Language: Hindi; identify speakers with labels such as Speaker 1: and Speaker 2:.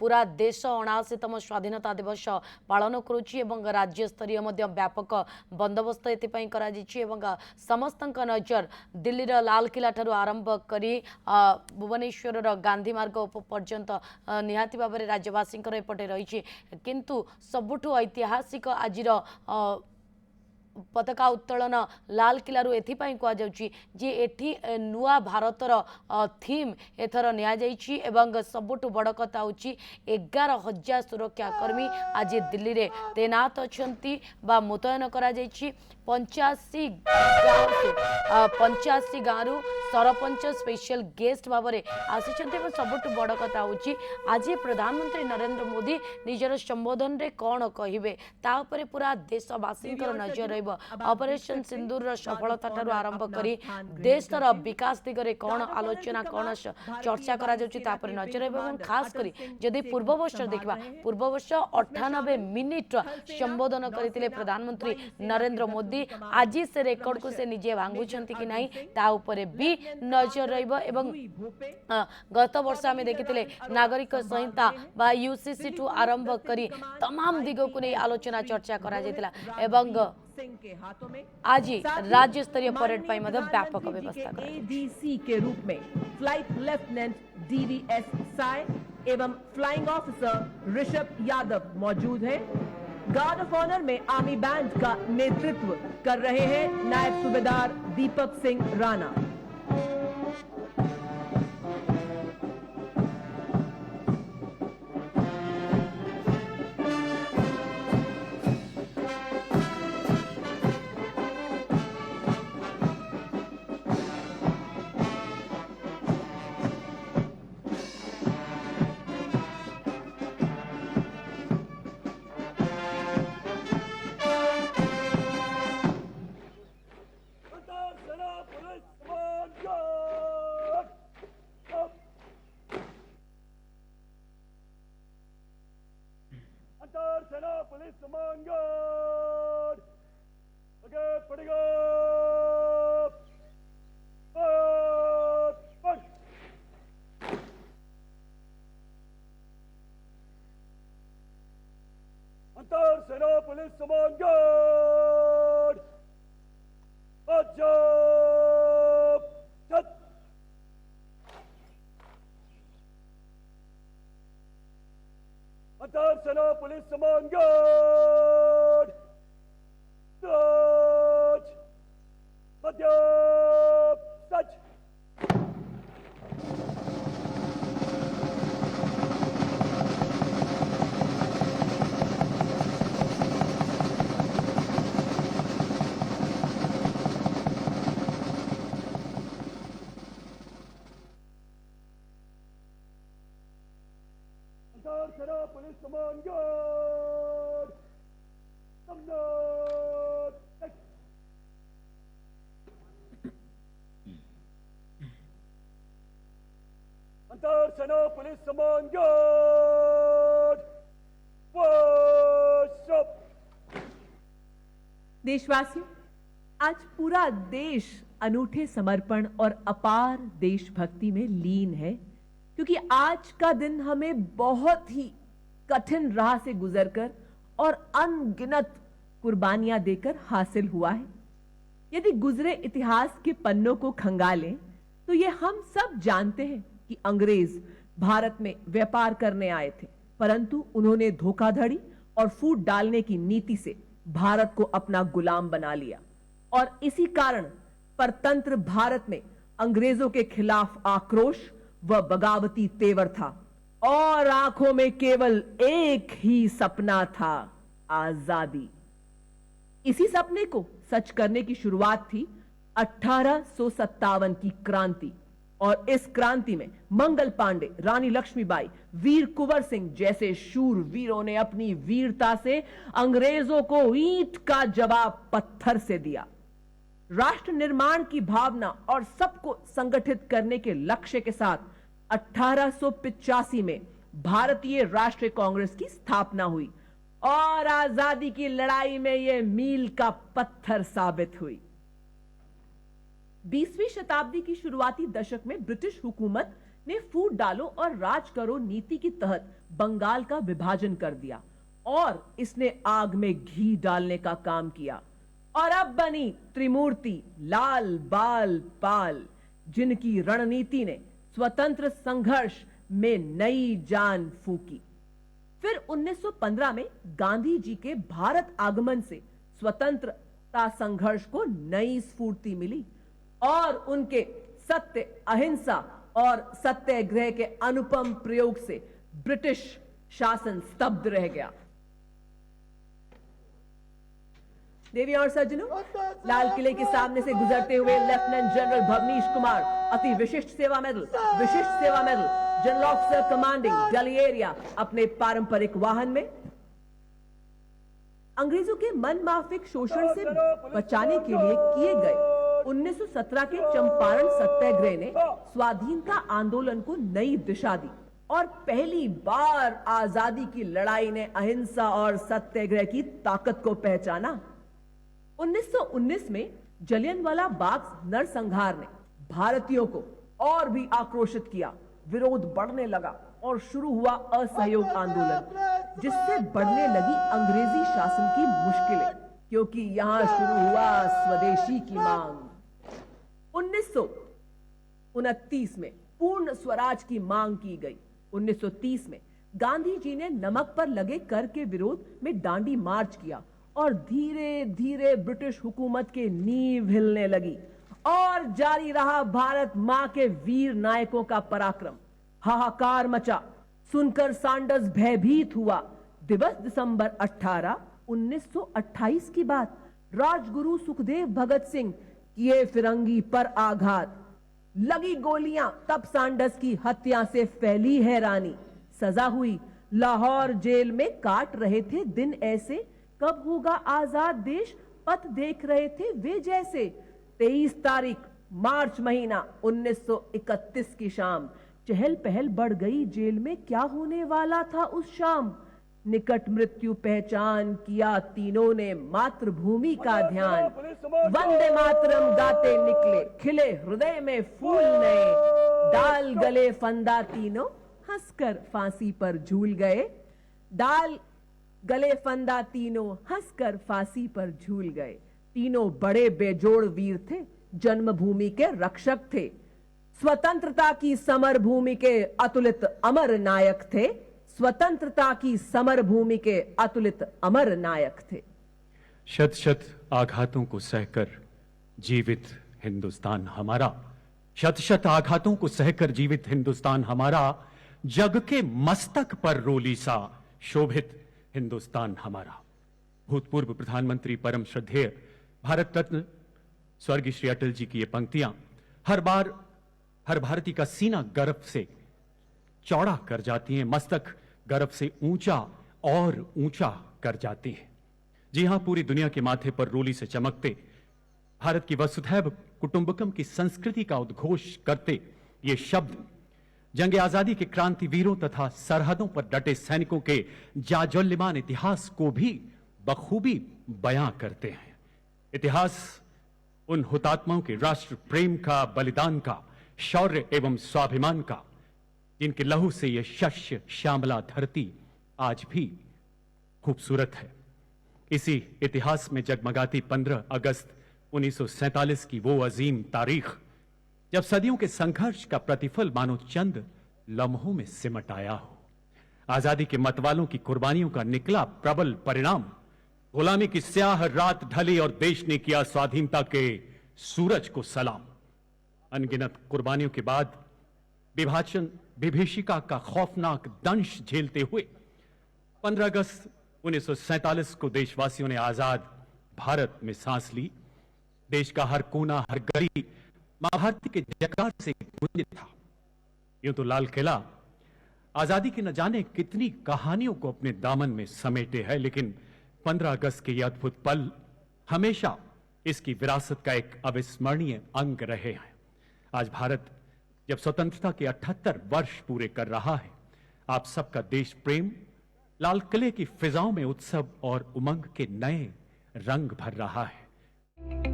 Speaker 1: पूरा देश 79तम स्वाधीनता दिवस पालन करुच्ची राज्य स्तरीय व्यापक बंदोबस्त एपाई समस्त नजर दिल्ली लाल किला ठारू आरंभ करी भुवनेश्वर गांधी मार्ग पर्यंत निहाती भाव में राज्यवासी एपटे रही किंतु सबुठु ऐतिहासिक आज पताका उत्तोलन लाल किला एथिपाई कहुच्छी जे एठी नुआ भारतर थीम एथर नि सबुठु बड़ कथा हूँ 11,000 सुरक्षाकर्मी आज दिल्ली रे तैनात अच्छी मुतयन करा 85 गाँव सरपंच स्पेशल गेस्ट भाव में आसी सबुठु बड़ कथा हूँ आज प्रधानमंत्री नरेंद्र मोदी निजर संबोधन रे कौन कहे तापर पूरा देशवासी नजर ऑपरेशन सिंदूर सफलता ठारू आरंभ करी देशर विकास दिगरे कौन आलोचना कौन चर्चा करा तापर नजर एवं खास करी जदि पूर्व वर्ष देखा पूर्व वर्ष 98 मिनिट संबोधन करते प्रधानमंत्री नरेंद्र मोदी आज से रेकर्ड को से निजे भांगुंट कि नहीं ता उपरे भी नजर रहिबो एवं गत वर्ष आम देखिते नागरिक संहिता बा यूसीसी ठू आरंभ करी तमाम दिग को नहीं आलोचना चर्चा करा जायतिला एवं आज राज्य स्तरीय परेड पर व्यापक व्यवस्था
Speaker 2: एडीसी के रूप में फ्लाइट लेफ्टिनेंट डीवीएस साय एवं फ्लाइंग ऑफिसर ऋषभ यादव मौजूद हैं। गार्ड ऑफ ऑनर में आर्मी बैंड का नेतृत्व कर रहे हैं नायब सूबेदार दीपक सिंह राणा।
Speaker 3: सेना पुलिस समान गार्ड आगे बढ़ेगा अंतर सेना पुलिस समान गार्ड अंतर सेना पुलिस समान गार्ड मध्य सच सेना पुलिस समान गार्ड अंतर सेना पुलिस समान गार्ड
Speaker 2: देशवासियों, आज पूरा देश अनूठे समर्पण और अपार देशभक्ति में लीन है क्योंकि आज का दिन हमें बहुत ही कठिन राह से गुजरकर और अनगिनत कुर्बानियां देकर हासिल हुआ है। यदि गुजरे इतिहास के पन्नों को खंगालें तो ये हम सब जानते हैं कि अंग्रेज भारत में व्यापार करने आए थे, परंतु उन्होंने धोखाधड़ी और फूट डालने की नीति से भारत को अपना गुलाम बना लिया और इसी कारण परतंत्र भारत में अंग्रेजों के खिलाफ आक्रोश व बगावती तेवर था और आंखों में केवल एक ही सपना था, आजादी। इसी सपने को सच करने की शुरुआत थी 1857 की क्रांति और इस क्रांति में मंगल पांडे, रानी लक्ष्मीबाई, वीर कुंवर सिंह जैसे शूर वीरों ने अपनी वीरता से अंग्रेजों को ईंट का जवाब पत्थर से दिया। राष्ट्र निर्माण की भावना और सबको संगठित करने के लक्ष्य के साथ 1885 में भारतीय राष्ट्रीय कांग्रेस की स्थापना हुई और आजादी की लड़ाई में यह मील का पत्थर साबित हुई। 20वीं शताब्दी की शुरुआती दशक में ब्रिटिश हुकूमत ने फूट डालो और राज करो नीति के तहत बंगाल का विभाजन कर दिया और इसने आग में घी डालने का काम किया। और अब बनी त्रिमूर्ति लाल बाल पाल, जिनकी रणनीति ने स्वतंत्र संघर्ष में नई जान फूकी। फिर 1915 में गांधी जी के भारत आगमन से स्वतंत्रता संघर्ष को नई स्फूर्ति मिली और उनके सत्य, अहिंसा और सत्याग्रह के अनुपम प्रयोग से ब्रिटिश शासन स्तब्ध रह गया। देवी और सज्जनों, लाल किले के सामने से गुजरते हुए लेफ्टिनेंट जनरल भवनीश कुमार अति विशिष्ट सेवा medal, general officer commanding Delhi area अपने पारंपरिक वाहन में अंग्रेजों के मनमाफिक शोषण से बचाने के लिए किए गए 1917 के चंपारण सत्याग्रह ने स्वाधीनता आंदोलन को नई दिशा दी और पहली बार आजादी की लड़ाई ने अहिंसा और सत्याग्रह की ताकत को पहचाना। 1919 में जलियांवाला बाग नरसंहार ने भारतीयों को और भी आक्रोशित किया। विरोध बढ़ने लगा और शुरू हुआ असहयोग आंदोलन, जिससे बढ़ने लगी अंग्रेजी शासन की मुश्किलें, क्योंकि यहां शुरू हुआ स्वदेशी की मांग। 1929 में पूर्ण स्वराज की मांग की गई। 1930 में गांधी जी ने नमक पर लगे कर के विरोध में दांडी मार्च किया और धीरे धीरे ब्रिटिश हुकूमत के नींव हिलने लगी और जारी रहा भारत मां के वीर नायकों का पराक्रम। हाहाकार मचा, सुनकर सैंडर्स भयभीत हुआ। दिवस दिसंबर 18, 1928 की बात। राजगुरु सुखदेव भगत सिंह किए फिरंगी पर आघात, लगी गोलियां, तब सैंडर्स की हत्या से फैली हैरानी। सजा हुई, लाहौर जेल में काट रहे थे दिन ऐसे, कब होगा आजाद देश पथ देख रहे थे वे जैसे। 23 तारीख मार्च महीना 1931 की शाम, चहल पहल बढ़ गई जेल में, क्या होने वाला था उस शाम। निकट मृत्यु पहचान किया तीनों ने मातृभूमि का ध्यान, वंदे मातरम गाते निकले, खिले हृदय में फूल नए, डाल गले फंदा तीनों हंसकर फांसी पर झूल गए। डाल गले फंदा तीनों हंसकर फांसी पर झूल गए। तीनों बड़े बेजोड़ वीर थे, जन्मभूमि के रक्षक थे, स्वतंत्रता की समर भूमि के अतुलित अमर नायक थे। स्वतंत्रता की समर भूमि के अतुलित अमर नायक थे।
Speaker 4: शत शत आघातों को सहकर जीवित हिंदुस्तान हमारा, शत शत आघातों को सहकर जीवित हिंदुस्तान हमारा, जग के मस्तक पर रोली सा शोभित हिंदुस्तान हमारा। भूतपूर्व प्रधानमंत्री परम श्रद्धेय भारत रत्न स्वर्गीय श्री अटल जी की ये पंक्तियां हर बार हर भारतीय का सीना गर्व से चौड़ा कर जाती हैं, मस्तक गर्व से ऊंचा और ऊंचा कर जाती हैं। जी हां, पूरी दुनिया के माथे पर रोली से चमकते भारत की वसुधैव कुटुंबकम की संस्कृति का उद्घोष करते ये शब्द जंग आजादी के क्रांतिवीरों तथा सरहदों पर डटे सैनिकों के जाज्वल्यमान इतिहास को भी बखूबी बयां करते हैं। इतिहास उन हुतात्माओं के राष्ट्र प्रेम का, बलिदान का, शौर्य एवं स्वाभिमान का, जिनके लहू से यह शस्य श्यामला धरती आज भी खूबसूरत है। इसी इतिहास में जगमगाती 15 अगस्त 1947 की वो अजीम तारीख, जब सदियों के संघर्ष का प्रतिफल मानो चंद लम्हों में सिमट आया हो। आजादी के मतवालों की कुर्बानियों का निकला प्रबल परिणाम। गुलामी की स्याह रात ढली और देश ने किया स्वाधीनता के सूरज को सलाम। अनगिनत कुर्बानियों के बाद विभीषिका का खौफनाक दंश झेलते हुए 15 अगस्त 1947 को देशवासियों ने आजाद भारत में सांस ली। देश का हर कोना, हर गली मां भारती के जयकार से गूंजित था। यूं तो लाल किला आजादी की न जाने कितनी कहानियों को अपने दामन में समेटे है, लेकिन 15 अगस्त के ये अद्भुत पल हमेशा इसकी विरासत का एक अविस्मरणीय अंग रहे हैं। आज भारत जब स्वतंत्रता के 78 वर्ष पूरे कर रहा है, आप सबका देश प्रेम लाल किले की फिजाओं में उत्सव और उमंग के नए रंग भर रहा है।